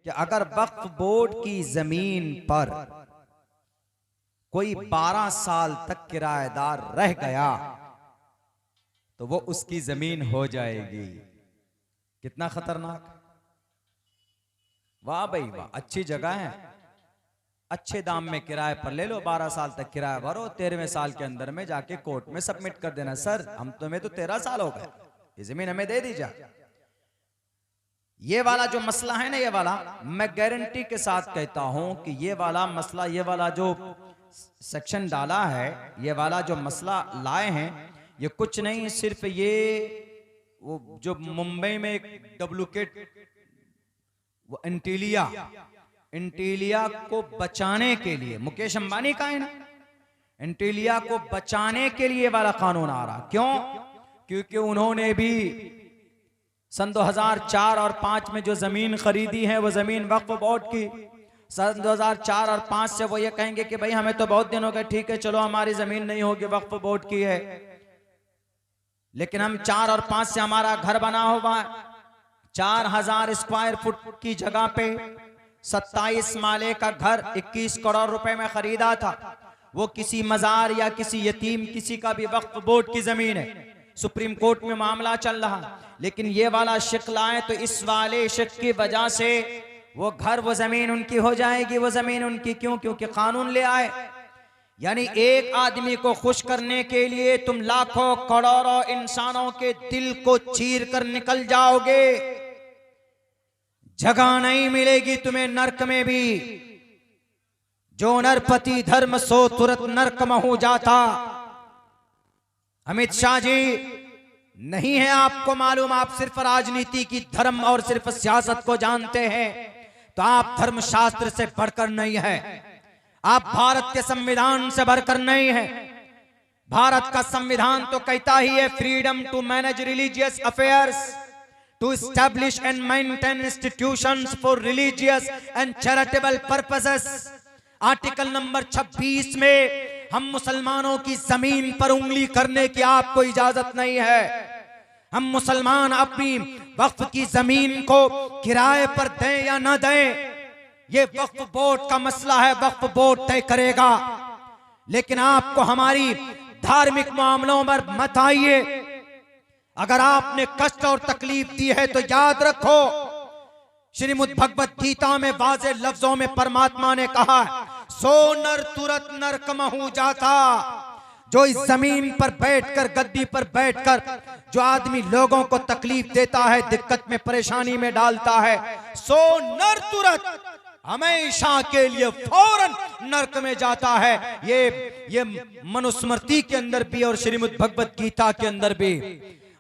कि अगर वक्फ बोर्ड की जमीन पर कोई 12 साल तक किराएदार रह गया तो वो उसकी जमीन हो जाएगी। कितना खतरनाक। वाह भाई वाह, अच्छी जगह है, अच्छे दाम में किराए पर ले लो, 12 साल तक किराया भरो, 13वें साल के अंदर में जाके कोर्ट में सबमिट कर देना, सर हम तुम्हें तो 13 साल हो गए, ये जमीन हमें दे दीजिए। ये वाला जो मसला है ना, ये वाला मैं गारंटी के साथ कहता हूं कि ये वाला मसला, ये वाला जो सेक्शन डाला है, ये वाला जो मसला लाए हैं, ये कुछ नहीं, सिर्फ ये वो जो मुंबई में एक डुप्लीकेट वो एंटीलिया को बचाने के लिए, मुकेश अंबानी का है ना, एंटीलिया को बचाने के लिए वाला कानून आ रहा। क्यों? क्योंकि उन्होंने भी सन 2004 और 5 में जो जमीन खरीदी है वो जमीन वक्फ बोर्ड की। सन 2004 और 5 से वो ये कहेंगे कि भाई हमें तो बहुत दिन हो गए, ठीक है चलो हमारी जमीन नहीं होगी, वक्फ बोर्ड की है, लेकिन हम 4 और 5 से हमारा घर बना हुआ है, 4000 स्क्वायर फुट की जगह पे 27 माले का घर 21 करोड़ रुपए में खरीदा था। वो किसी मजार या किसी यतीम किसी का भी वक्फ बोर्ड की जमीन है, सुप्रीम कोर्ट में मामला चल रहा, लेकिन ये वाला शिक लाए तो इस वाले शिक की वजह से वो घर वो जमीन उनकी हो जाएगी, वो जमीन उनकी। क्यों? क्योंकि कानून ले आए। यानी एक आदमी को खुश करने के लिए तुम लाखों करोड़ों इंसानों के दिल को चीर कर निकल जाओगे, जगह नहीं मिलेगी तुम्हें नरक में भी। जो नरपति धर्म सो तुरंत नरक में हो जाता। अमित शाह जी, नहीं है आपको मालूम, आप सिर्फ राजनीति की धर्म और सिर्फ सियासत को जानते हैं, तो आप धर्मशास्त्र से बढ़कर नहीं है, आप भारत के संविधान से बढ़कर नहीं है। भारत का संविधान तो कहता ही है freedom to manage religious affairs, to establish and maintain institutions for religious and charitable purposes. Article number 26 में हम मुसलमानों की जमीन पर उंगली करने की आपको इजाजत नहीं है। हम मुसलमान अपनी वक्फ की जमीन को किराए पर दें या ना दें, ये वक्फ बोर्ड का मसला है, वक्फ बोर्ड तय करेगा। लेकिन आपको हमारी धार्मिक मामलों पर मत आइए। अगर आपने कष्ट और तकलीफ दी है तो याद रखो, श्रीमद् भगवत गीता में वाज़े लफ्जों में परमात्मा ने कहा है, सो नर तुरंत नरक में हो जाता। जो इस जमीन पर बैठकर, गद्दी पर बैठकर जो आदमी लोगों को तकलीफ देता है, दिक्कत में परेशानी में डालता है, सो नर तुरंत हमेशा के लिए फौरन नरक में जाता है। ये मनुस्मृति के अंदर भी और श्रीमद् भगवत गीता के अंदर भी।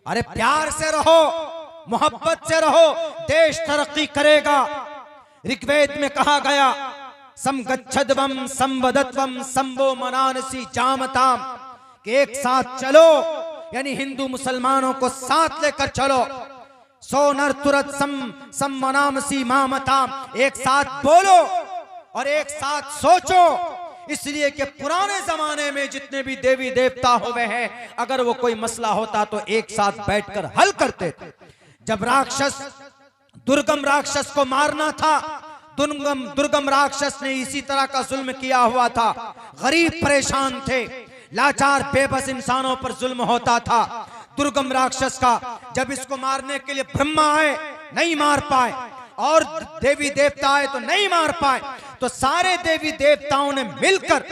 अरे प्यार से रहो, मोहब्बत से रहो, देश तरक्की करेगा। ऋग्वेद में कहा गया, समगच्छध्वम संवदत्वम संवो मनानसी जामताम, कि एक साथ चलो, यानी हिंदू मुसलमानों को साथ लेकर चलो। सो नर तुरत समनामसी मामताम, एक साथ बोलो और एक साथ सोचो। इसलिए कि पुराने जमाने में जितने भी देवी देवता हुए हैं, अगर वो कोई मसला होता तो एक साथ बैठकर हल करते थे। जब राक्षस दुर्गम राक्षस को मारना था, दुर्गम राक्षस ने इसी तरह का जुल्म किया हुआ था। गरीब परेशान थे, लाचार बेबस इंसानों पर जुल्म होता था। दुर्गम राक्षस का जब इसको मारने के लिए ब्रह्मा आए, नहीं मार पाए, और देवी देवता आए तो नहीं मार पाए, तो सारे देवी देवताओं ने मिलकर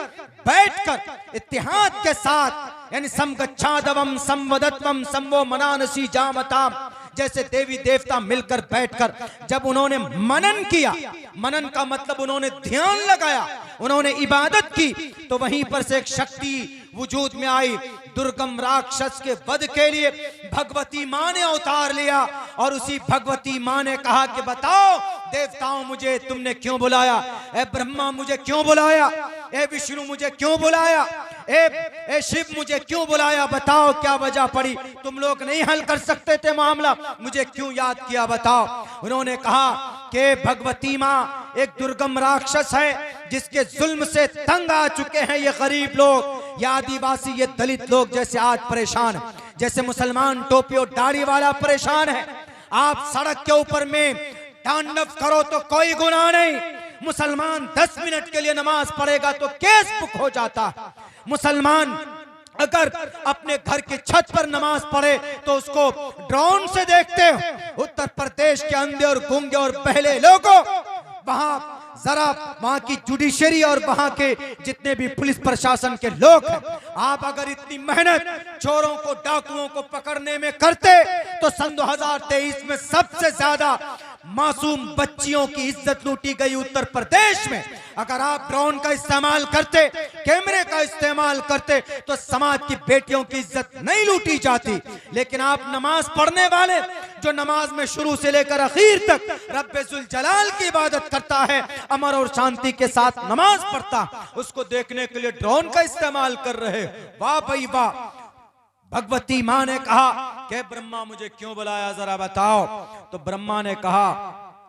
बैठकर इत्तेहाद के साथ, यानी समगच्छादवम संवदत्वम संवो मनानसी जामताम, जैसे देवी देवता मिलकर बैठकर जब उन्होंने मनन किया, मनन का मतलब उन्होंने ध्यान लगाया, उन्होंने इबादत की, तो वहीं पर से एक शक्ति वजूद में आई। दुर्गम राक्षस के वध के लिए भगवती मां ने अवतार लिया, और उसी भगवती मां ने कहा कि बताओ देवताओं, मुझे तुमने क्यों बुलाया? ए ब्रह्मा मुझे क्यों बुलाया? ए विष्णु मुझे क्यों बुलाया? ए शिव मुझे क्यों बुलाया? बताओ क्या वजह पड़ी? तुम लोग नहीं हल कर सकते थे मामला, मुझे क्यों याद किया? बताओ। उन्होंने कहा कि भगवती मां एक दुर्गम राक्षस है, जिसके जुल्म से तंग आ चुके हैं ये गरीब लोग, ये आदिवासी, ये दलित लोग जैसे आज परेशान है, जैसे मुसलमान टोपी और दाढ़ी वाला परेशान है। आप सड़क के ऊपर में तांडव करो तो कोई गुनाह नहीं। मुसलमान 10 मिनट के लिए नमाज पढ़ेगा तो केस बुक हो जाता। मुसलमान अगर अपने घर की छत पर नमाज पढ़े तो उसको ड्रोन से देखते हो। उत्तर प्रदेश के अंधे और गूंगे और बहले लोगों, वहां जरा वहां की जुडिशरी और वहां के जितने भी पुलिस प्रशासन के लोग हैं, आप अगर इतनी मेहनत चोरों को, डाकुओं को पकड़ने में करते तो सन 2023 में सबसे ज्यादा मासूम बच्चियों की इज्जत लूटी गई उत्तर प्रदेश में। अगर आप ड्रोन का इस्तेमाल करते, कैमरे का इस्तेमाल करते तो समाज की बेटियों की इज्जत नहीं लूटी जाती। लेकिन आप नमाज पढ़ने वाले, जो नमाज में शुरू से लेकर आखिर तक रब्बे जुल जलाल की इबादत करता है, अमर और शांति के साथ नमाज पढ़ता, उसको देखने के लिए ड्रोन का इस्तेमाल कर रहे। वाह भाई वाह। भगवती माँ ने कहा कि ब्रह्मा मुझे क्यों बुलाया जरा बताओ। तो ब्रह्मा ने कहा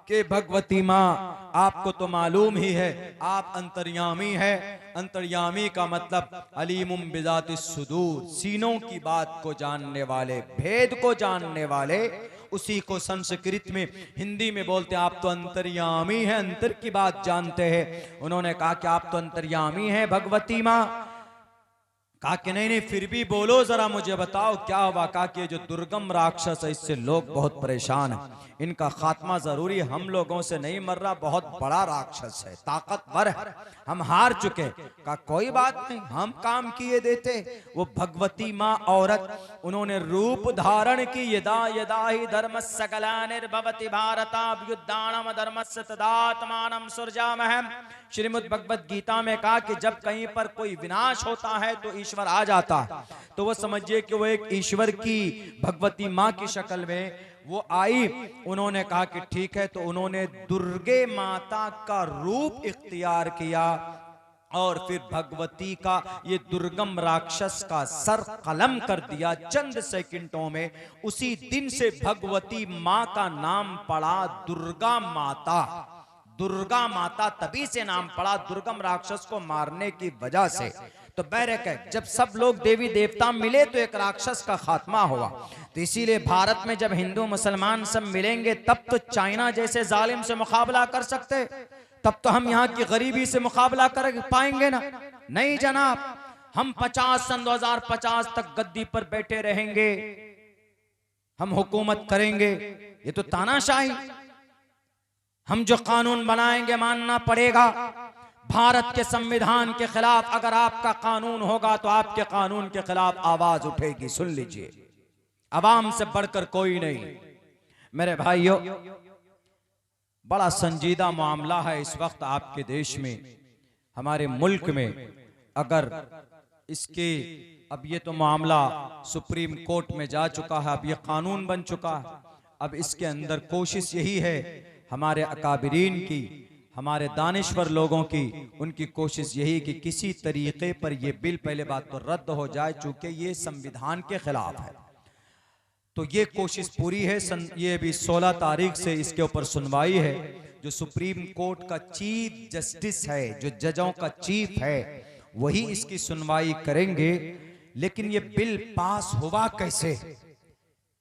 कि भगवती माँ आपको तो मालूम ही है, आप अंतर्यामी है। अंतर्यामी का मतलब अलीमुम बिजातिस सुदूर, सीनों की बात को जानने वाले, भेद को जानने वाले। उसी को संस्कृत में, हिंदी में बोलते हैं आप तो अंतर्यामी है, अंतर की बात जानते हैं। उन्होंने कहा कि आप तो अंतर्यामी है भगवती माँ। कहा कि नहीं नहीं फिर भी बोलो जरा, मुझे बताओ क्या हुआ। कहा कि जो दुर्गम राक्षस है इससे लोग बहुत परेशान हैं, इनका खात्मा जरूरी है, हम लोगों से नहीं मर रहा, बहुत बड़ा राक्षस है, ताकतवर है, हम हार चुके। कहा कोई बात नहीं, हम काम किए देते। वो भगवती माँ औरत, उन्होंने रूप धारण की। यदा यदा ही धर्मस्य ग्लानिर्भवति भारताभ्युत्थानम धर्मस्य तदात्मानं सृजामः। श्रीमद् भगवत गीता में कहा कि जब कहीं पर कोई विनाश होता है तो ईश्वर आ जाता है। तो वो समझिए कि वो एक ईश्वर की भगवती माँ की शक्ल में वो आई। उन्होंने कहा कि ठीक है, तो उन्होंने दुर्गे माता का रूप इख्तियार किया और फिर भगवती का ये दुर्गम राक्षस का सर कलम कर दिया चंद सेकंडों में। उसी दिन से भगवती माँ का नाम पड़ा दुर्गा माता। दुर्गा माता तभी से नाम पड़ा, दुर्गम राक्षस को मारने की वजह से। तो बैरक है, जब सब लोग देवी देवता मिले तो एक राक्षस का खात्मा हुआ। तो इसीलिए भारत में जब हिंदू मुसलमान सब मिलेंगे तब तो चाइना जैसे जालिम से मुकाबला कर सकते, तब तो हम यहाँ की गरीबी से मुकाबला कर पाएंगे ना। नहीं जनाब, हम 2050 तक गद्दी पर बैठे रहेंगे, हम हुकूमत करेंगे, ये तो तानाशाही। हम जो कानून बनाएंगे मानना पड़ेगा। भारत के संविधान के खिलाफ अगर आपका कानून होगा तो आपके कानून के खिलाफ आवाज उठेगी। सुन लीजिए, अवाम से बढ़कर कोई नहीं। मेरे भाइयों, बड़ा संजीदा मामला है इस वक्त आपके देश में, हमारे मुल्क में। अगर इसके अब ये तो मामला सुप्रीम कोर्ट में जा चुका है, अब ये कानून बन चुका है। अब इसके अंदर कोशिश यही है हमारे अकाबिरीन की, हमारे दानिश्वर लोगों की, उनकी कोशिश यही कि किसी तरीके पर यह बिल पहले बात तो रद्द हो जाए, चूंकि ये संविधान के खिलाफ है। तो ये कोशिश पूरी है। ये अभी 16 तारीख से इसके ऊपर सुनवाई है। जो सुप्रीम कोर्ट का चीफ जस्टिस है, जो जजों का चीफ है, वही इसकी सुनवाई करेंगे। लेकिन ये बिल पास हुआ कैसे?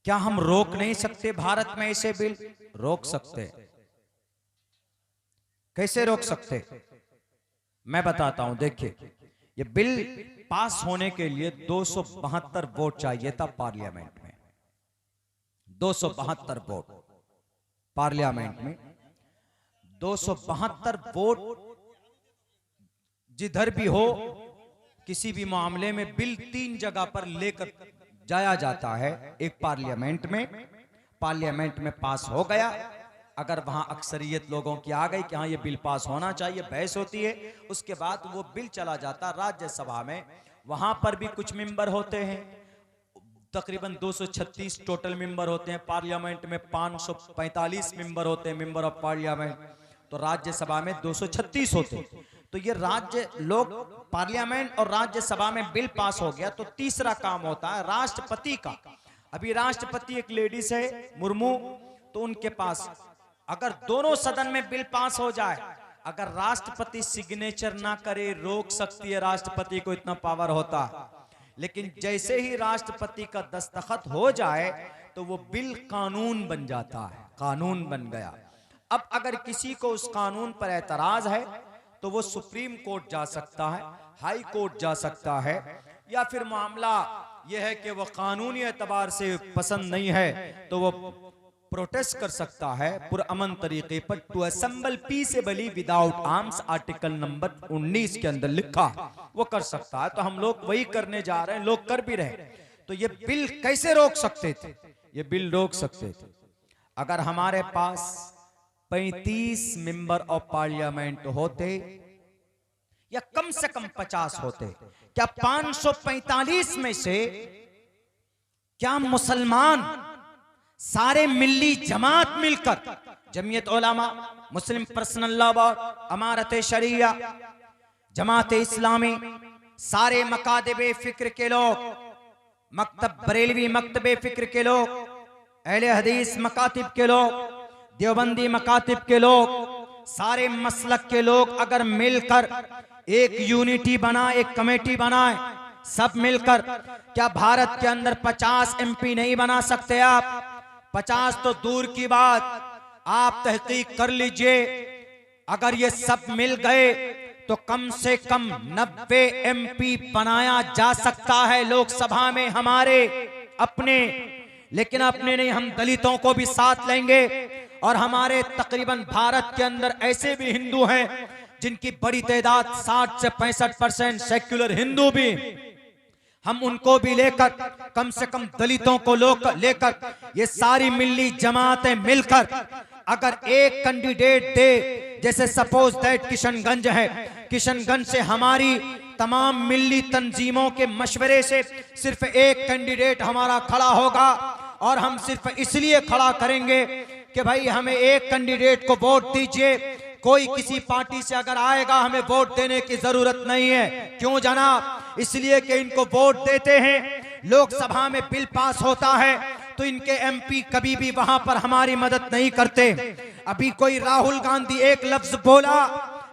क्या हम रोक नहीं सकते भारत में ऐसे बिल? रोक सकते। कैसे रोक सकते? मैं बताता हूं। देखिए, ये बिल पास होने के लिए 272 वोट चाहिए था पार्लियामेंट में। 272 वोट पार्लियामेंट में, 272 वोट जिधर भी हो, किसी भी मामले में बिल 3 जगह पर लेकर जाया जाता है। एक पार्लियामेंट में पास हो गया, अगर वहां अक्सरियत लोगों की आ गई कि हाँ ये बिल पास होना चाहिए, बहस होती है, उसके बाद वो बिल चला जाता राज्यसभा में। वहां पर भी कुछ मेंबर होते हैं, तकरीबन 236 टोटल मेंबर होते हैं। पार्लियामेंट में 545 मेंबर होते हैं, मेंबर ऑफ पार्लियामेंट। तो राज्यसभा में 236 होते हैं। तो ये राज्य लोग, पार्लियामेंट और राज्यसभा में बिल पास हो गया तो तीसरा काम होता है राष्ट्रपति का। अभी राष्ट्रपति एक लेडीज है, मुर्मू, तो उनके पास अगर दोनों सदन में बिल पास हो जाए, अगर राष्ट्रपति सिग्नेचर ना करे, रोक सकती है, राष्ट्रपति को इतना पावर होता। लेकिन जैसे ही राष्ट्रपति का दस्तखत हो जाए तो वो बिल कानून बन जाता है, कानून बन गया। अब अगर किसी को उस कानून पर एतराज है तो वो सुप्रीम कोर्ट जा सकता है, हाई कोर्ट जा सकता है, या फिर मामला यह है कि वो कानूनी एतबार से पसंद नहीं है तो वो प्रोटेस्ट कर सकता है पुरअमन तरीके पर। To assemble peacefully without arms, article number 19 के अंदर लिखा, वो कर सकता है। तो हम लोग वही करने जा रहे हैं, लोग कर भी रहे। तो ये बिल कैसे रोक सकते थे? ये बिल रोक सकते थे अगर हमारे पास 35 मेंबर ऑफ पार्लियामेंट होते या कम से कम 50 होते। क्या 545 में से क्या मुसलमान सारे मिल्ली जमात मिलकर, जमीयत उलमा, मुस्लिम पर्सनल लॉ बोर्ड, अमारत शरिया, जमात इस्लामी, सारे मकातबे फिक्र के लोग, मकतब बरेलवी मकतबे फिक्र के लोग, अहले हदीस मकातिब के लोग, देवबंदी मकातिब के लोग, सारे मसलक के लोग अगर मिलकर एक यूनिटी बना, एक कमेटी बनाए, सब मिलकर, क्या भारत के अंदर 50 MP नहीं बना सकते आप? 50 तो दूर की बात, आप तहकीक कर लीजिए, अगर ये सब मिल गए तो कम से कम 90 MP बनाया जा सकता है लोकसभा में हमारे अपने। लेकिन अपने नहीं, हम दलितों को भी साथ लेंगे और हमारे तकरीबन भारत के अंदर ऐसे भी हिंदू हैं जिनकी बड़ी तादाद 60 से 65% सेक्युलर हिंदू भी, हम उनको भी लेकर, कम से कम दलितों को लेकर, ये सारी मिल्ली जमातें मिलकर अगर एक कैंडिडेट दे, जैसे सपोज दैट किशनगंज है, किशनगंज से हमारी तमाम मिल्ली तंजीमों के मशवरे से सिर्फ एक कैंडिडेट हमारा खड़ा होगा, और हम सिर्फ इसलिए खड़ा करेंगे कि भाई हमें एक कैंडिडेट को वोट दीजिए। कोई किसी पार्टी से अगर आएगा हमें वोट देने की जरूरत नहीं है। क्यों जनाब? इसलिए कि इनको वोट देते हैं, लोकसभा में बिल पास होता है तो इनके MP कभी भी वहां पर हमारी मदद नहीं करते। अभी कोई राहुल गांधी एक लफ्ज बोला,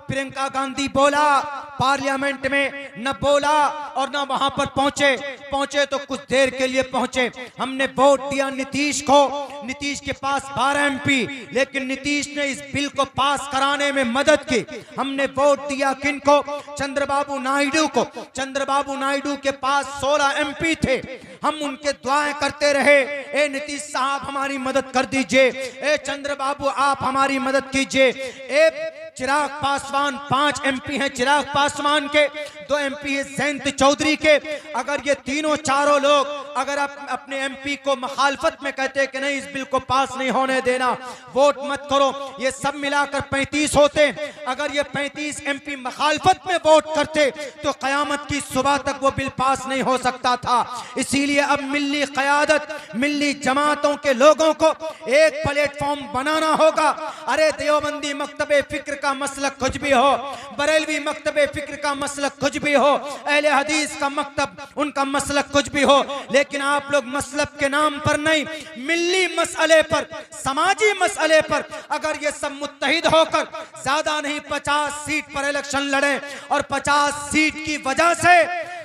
प्रियंका गांधी बोला, पार्लियामेंट में न बोला और न वहां पर पहुंचे तो कुछ देर के लिए पहुंचे। हमने वोट दिया नीतीश को, नीतीश के पास 12 MP, लेकिन नीतीश ने इस बिल को पास कराने में मदद की। हमने वोट दिया किनको? चंद्रबाबू नायडू को। चंद्रबाबू नायडू के पास 16 MP थे, हम उनके दुआएं करते रहे, ए नीतीश साहब हमारी मदद कर दीजिए, ए चंद्रबाबू आप हमारी मदद कीजिए। ए चिराग पासवान 5 MP हैं चिराग पासवान के, 2 MP है जयंत चौधरी के। अगर ये तीनों चारों लोग अगर अपने MP को मुखालफत में कहते कि नहीं इस बिल को पास नहीं होने देना, वोट मत करो, ये सब मिलाकर 35 होते। अगर ये 35 MP मुखालफत में वोट करते तो कयामत की सुबह तक वो बिल पास नहीं हो सकता था। इसीलिए अब मिल्ली क़यादत, मिल्ली जमातों के लोगों को एक प्लेटफॉर्म बनाना होगा। अरे देवबंदी मकतबे फिक्र का मसलक कुछ भी हो, बरेलवी मकतबे फिक्र का मसलक कुछ भी हो, अहले हदीस का मकतब उनका मसलक कुछ भी हो, लेकिन आप लोग मसलब के नाम पर नहीं, मिल्ली मसले पर, समाजी मसले पर अगर ये सब मुत्तहिद होकर ज्यादा नहीं 50 सीट पर इलेक्शन लड़े और 50 सीट की वजह से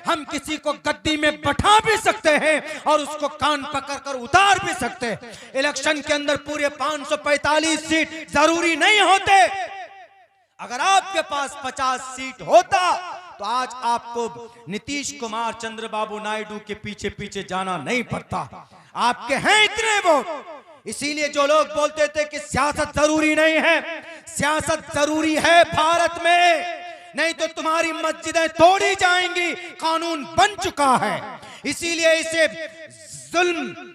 हम किसी को गद्दी में बैठा भी सकते हैं और उसको कान पकड़कर उतार भी सकते हैं। इलेक्शन के अंदर पूरे 545 सीट जरूरी नहीं होते। अगर आपके पास 50 सीट होता तो आज आपको नीतीश कुमार, चंद्रबाबू नायडू के पीछे पीछे जाना नहीं पड़ता। आपके हैं इतने वोट। इसीलिए जो लोग बोलते थे कि सियासत जरूरी नहीं है, सियासत जरूरी है भारत में, नहीं तो तुम्हारी मस्जिदें तोड़ी जाएंगी, कानून बन चुका है। इसीलिए इसे जुल्म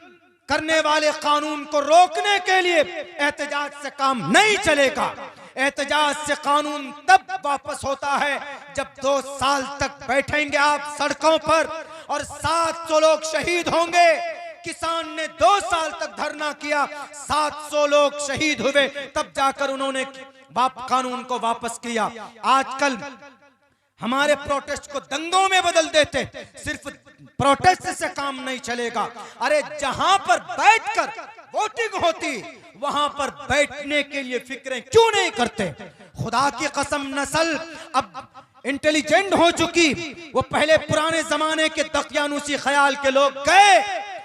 करने वाले कानून को रोकने के लिए एहतजाज से काम नहीं चलेगा। एहतजाज से कानून तब वापस होता है जब 2 साल तक बैठेंगे आप सड़कों पर और 700 लोग शहीद होंगे। किसान ने 2 साल तक धरना किया, 700 लोग शहीद हुए, तब जाकर उन्होंने कानून को वापस किया। आजकल हमारे प्रोटेस्ट को दंगों में बदल देते। सिर्फ प्रोटेस्ट से काम नहीं चलेगा। अरे जहां पर बैठकर वोटिंग होती वहां पर बैठने के लिए फिक्रें क्यों नहीं करते? खुदा की कसम, नस्ल अब इंटेलिजेंट हो चुकी। वो पहले पुराने जमाने के दकियानूसी ख्याल के लोग गए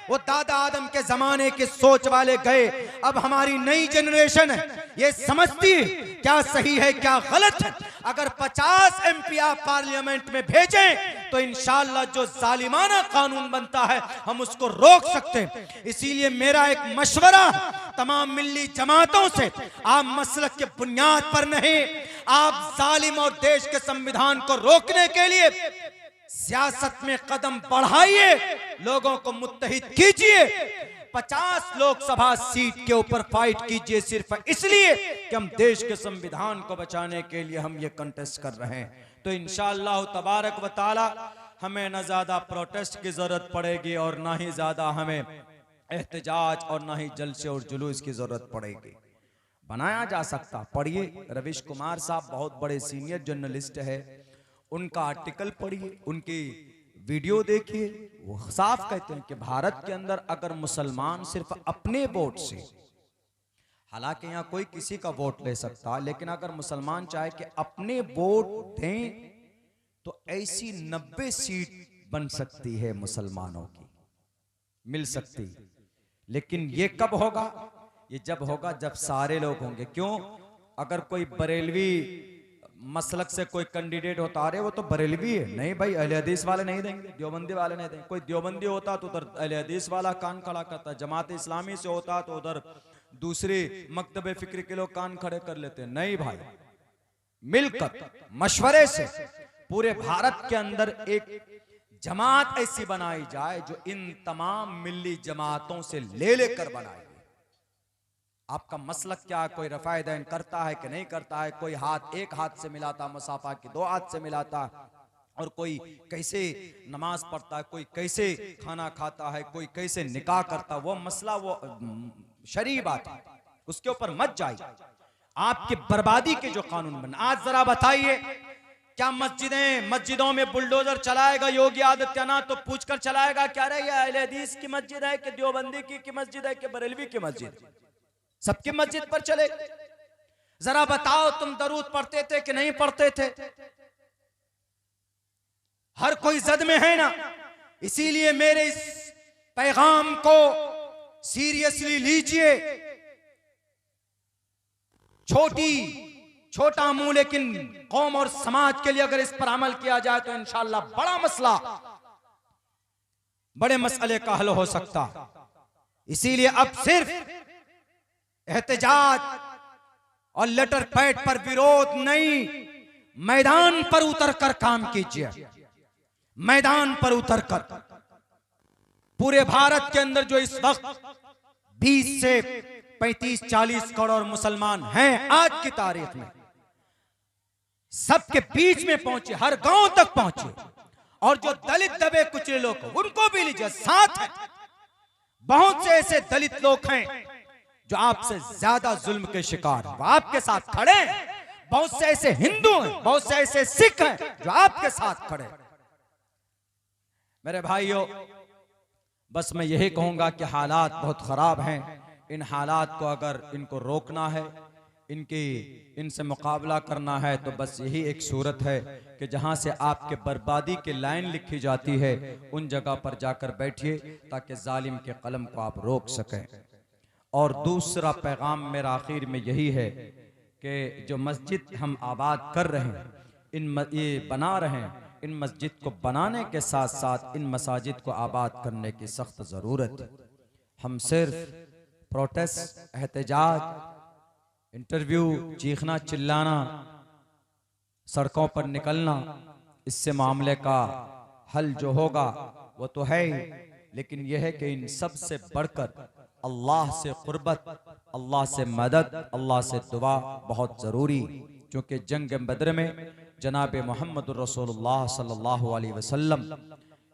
वो दादा आदम के जमाने के सोच वाले गए। अब हमारी नई जनरेशन है, ये समझती है क्या सही है क्या गलत है। अगर 50 MP आप पार्लियामेंट में भेजें तो इंशाअल्लाह जो जालिमाना कानून बनता है हम उसको रोक सकते हैं। इसीलिए मेरा एक मशवरा तमाम मिल्ली जमातों से, आप मसलक के बुनियाद पर नहीं, आप जालिम और देश के संविधान को रोकने के लिए सियासत में कदम बढ़ाइए, लोगों को मुत्तहिद कीजिए। 50 लोकसभा सीट के ऊपर फाइट कीजिए, सिर्फ इसलिए कि हम देश के संविधान को बचाने के लिए हम ये कंटेस्ट कर रहे हैं। तो इंशाअल्लाह तबारक व तआला हमें न ज्यादा प्रोटेस्ट की जरूरत पड़ेगी और ना ही ज्यादा हमें एहतजाज और ना ही जलसे और जुलूस की जरूरत पड़ेगी। बनाया जा सकता, पढ़िए, रविश कुमार साहब बहुत बड़े सीनियर जर्नलिस्ट है, उनका आर्टिकल पढ़िए, उनकी वीडियो देखिए। वो साफ कहते हैं कि भारत के अंदर अगर मुसलमान सिर्फ अपने वोट से, हालांकि यहाँ कोई किसी का वोट ले सकता, लेकिन अगर मुसलमान चाहे कि अपने वोट दें तो ऐसी 90 सीट बन सकती है मुसलमानों की, मिल सकती। लेकिन ये कब होगा? ये जब होगा जब सारे लोग होंगे। क्यों? अगर कोई बरेलवी मसलक से कोई कैंडिडेट होता, अरे वो तो बरेलवी है, नहीं भाई अहले हदीस वाले नहीं देंगे, देवबंदी वाले नहीं देंगे। कोई देवबंदी होता तो उधर अहले हदीस वाला कान खड़ा करता, जमात इस्लामी से होता तो उधर दूसरे मकतबे फिक्र के लोग कान खड़े कर लेते। नहीं भाई, मिलकर मशवरे से पूरे भारत के अंदर एक जमात ऐसी बनाई जाए जो इन तमाम मिल्ली जमातों से ले लेकर बनाए। आपका मसलक क्या है? कोई रफ़ाए दैन करता है कि नहीं करता है? कोई हाथ एक हाथ से मिलाता, मुसाफा की 2 हाथ से मिलाता, और कोई कैसे नमाज पढ़ता है, कोई कैसे खाना खाता है, कोई कैसे निकाह करता है। वो मसला वो शरई बात है, उसके ऊपर मत जाइए। आपकी बर्बादी के जो कानून बने, आज जरा बताइए क्या मस्जिदों में बुलडोजर चलाएगा योगी आदित्यनाथ तो पूछकर चलाएगा क्या रहे ये अहले हदीस की मस्जिद है कि देवबंदी की मस्जिद है कि बरेलवी की मस्जिद? सबकी मस्जिद पर चले। जरा बताओ तुम दरूद पढ़ते थे कि नहीं पढ़ते थे? हर कोई जद में है ना। इसीलिए मेरे इस पैगाम को सीरियसली लीजिए। छोटा मुंह लेकिन कौम और समाज के लिए अगर इस पर अमल किया जाए तो इंशाअल्लाह बड़ा मसला, बड़े मसले का हल हो सकता। इसीलिए अब सिर्फ एहतजाज और लेटर पैड पर विरोध नहीं, मैदान पर उतरकर काम कीजिए। मैदान पर उतरकर पूरे भारत के अंदर जो इस वक्त 20 से 35-40 करोड़ मुसलमान हैं आज की तारीख में, सबके बीच में पहुंचे, हर गांव तक पहुंचे। और जो दलित दबे कुचले लोग उनको भी लीजिए साथ है। बहुत से ऐसे दलित लोग हैं जो आपसे ज्यादा जुल्म के शिकार, वो आपके साथ खड़े हैं। बहुत से ऐसे हिंदू हैं, बहुत से ऐसे सिख हैं जो आपके साथ खड़े। मेरे भाइयों, बस मैं यही कहूंगा कि हालात बहुत खराब हैं। इन हालात को अगर इनको रोकना है, इनसे मुकाबला करना है, तो बस यही एक सूरत है कि जहां से आपके बर्बादी की लाइन लिखी जाती है उन जगह पर जाकर बैठिए ताकि जालिम के कलम को आप रोक सकें। और दूसरा पैगाम मेरा आखिर में यही है कि जो मस्जिद हम आबाद कर रहे हैं, ये बना रहे हैं, इन मस्जिद को बनाने के साथ साथ इन मसाजिद को आबाद करने की सख्त ज़रूरत है। हम सिर्फ प्रोटेस्ट, एहतजाज, इंटरव्यू, चीखना चिल्लाना, सड़कों पर निकलना, इससे मामले का हल जो होगा वो तो है ही, लेकिन यह है कि इन सब से बढ़कर अल्लाह से क़ुर्बत, अल्लाह से मदद, अल्लाह से दुआ बहुत ज़रूरी। क्योंकि जंग बदर में जनाब मोहम्मद रसूलुल्लाह सल्लल्लाहु अलैहि वसल्लम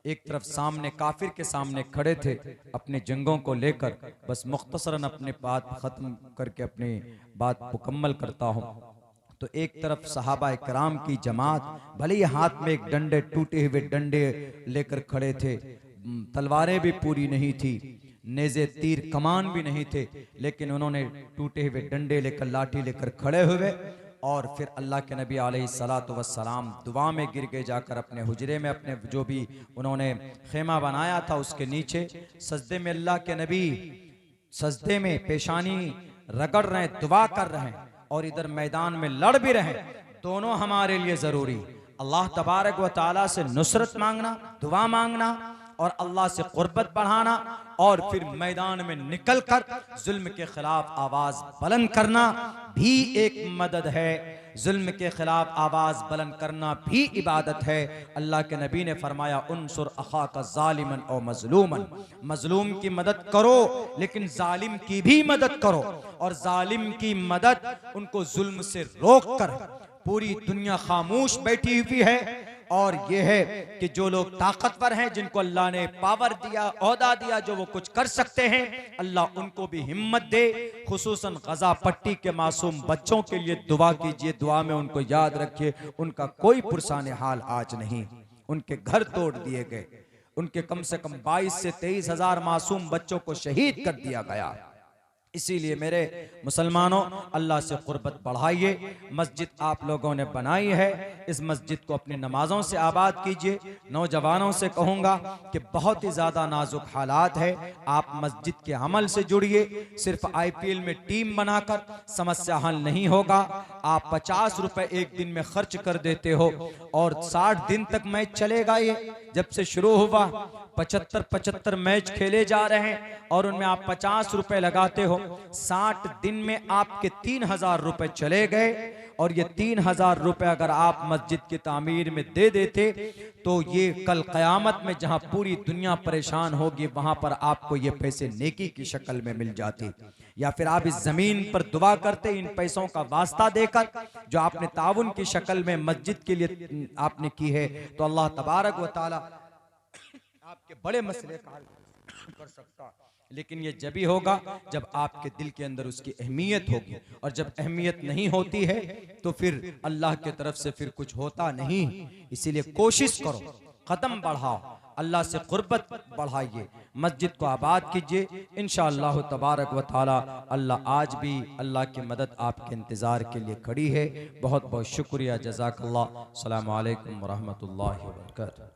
एक तरफ सामने काफिर के सामने खड़े थे अपनी जंगों को लेकर। बस मुख्तसरन अपनी बात ख़त्म करके अपनी बात मुकम्मल करता हूँ। तो एक तरफ सहाबा इकराम की जमात, भले ही हाथ में एक डंडे, टूटे हुए डंडे लेकर खड़े थे, तलवारें भी पूरी नहीं थी, नेज़े तीर कमान भी नहीं थे, लेकिन उन्होंने टूटे हुए डंडे लेकर, लाठी लेकर खड़े हुए और फिर अल्लाह के नबी अलैहिस्सलातु वस्सलाम दुआ में गिर गए, जाकर अपने हुजरे में, अपने जो भी उन्होंने खेमा बनाया था उसके नीचे सजदे में अल्लाह के नबी सजदे में पेशानी रगड़ रहे हैं, दुआ कर रहे हैं, और इधर मैदान में लड़ भी रहे हैं। दोनों हमारे लिए जरूरी, अल्लाह तबारक व तआला से नुसरत मांगना, दुआ मांगना और अल्लाह से कुर्बत बढ़ाना, और फिर मैदान में निकलकर जुल्म के खिलाफ आवाज बुलंद करना भी एक मदद है। जुल्म के खिलाफ आवाज बुलंद करना भी इबादत है। अल्लाह के नबी ने फरमाया उनसुर अखाका ज़ालिमन और मजलूमन, मजलूम की मदद करो लेकिन जालिम की भी मदद करो, और जालिम की मदद उनको जुल्म से रोक कर। पूरी दुनिया खामोश बैठी हुई है, और यह है कि जो लोग ताकतवर हैं, जिनको अल्लाह ने पावर दिया, ओहदा दिया, जो वो कुछ कर सकते हैं, अल्लाह उनको भी हिम्मत दे। खुसूसन गजा पट्टी के मासूम बच्चों के लिए दुआ कीजिए, दुआ में उनको याद रखिए, उनका कोई पुरसाने हाल आज नहीं, उनके घर तोड़ दिए गए, उनके कम से कम 22 से 23 हजार मासूम बच्चों को शहीद कर दिया गया। इसीलिए मेरे मुसलमानों, अल्लाह से कुर्बत बढ़ाइए। मस्जिद आप लोगों ने बनाई है, इस मस्जिद को अपनी नमाजों से आबाद कीजिए। नौजवानों से कहूँगा कि बहुत ही ज़्यादा नाजुक हालात है, आप मस्जिद के अमल से जुड़िए। सिर्फ IPL में टीम बनाकर समस्या हल नहीं होगा। आप 50 रुपए एक दिन में खर्च कर देते हो, और 60 दिन तक मैच चलेगा। ये जब से शुरू हुआ 75 मैच खेले जा रहे हैं, और उनमें आप 50 रुपए लगाते हो, 60 दिन में आपके 3000 रुपए चले गए। और ये 3000 रुपए अगर आप मस्जिद की तामीर में दे देते, तो ये कल क़यामत में जहां पूरी दुनिया परेशान होगी, वहां पर आपको ये पैसे नेकी की शक्ल में मिल जाती। या फिर आप इस जमीन पर दुआ करते, इन पैसों का वास्ता देकर जो आपने ताउन की शक्ल में मस्जिद के लिए आपने की है, तो अल्लाह तबारक व तआला आपके बड़े मसले का हल कर सकता। लेकिन ये जब ही होगा जब आपके दिल के अंदर उसकी अहमियत होगी, और जब अहमियत नहीं होती है तो फिर अल्लाह की तरफ से फिर कुछ होता नहीं। इसीलिए कोशिश करो, कदम बढ़ाओ, अल्लाह से कुर्बत बढ़ाइए, मस्जिद को आबाद कीजिए। इंशाअल्लाह तबारक व तआला अल्लाह आज भी अल्लाह की मदद आपके इंतज़ार के लिए खड़ी है। बहुत बहुत शुक्रिया, जज़ाकल्लाह। अस्सलामु अलैकुम व रहमतुल्लाहि व बरकातहू।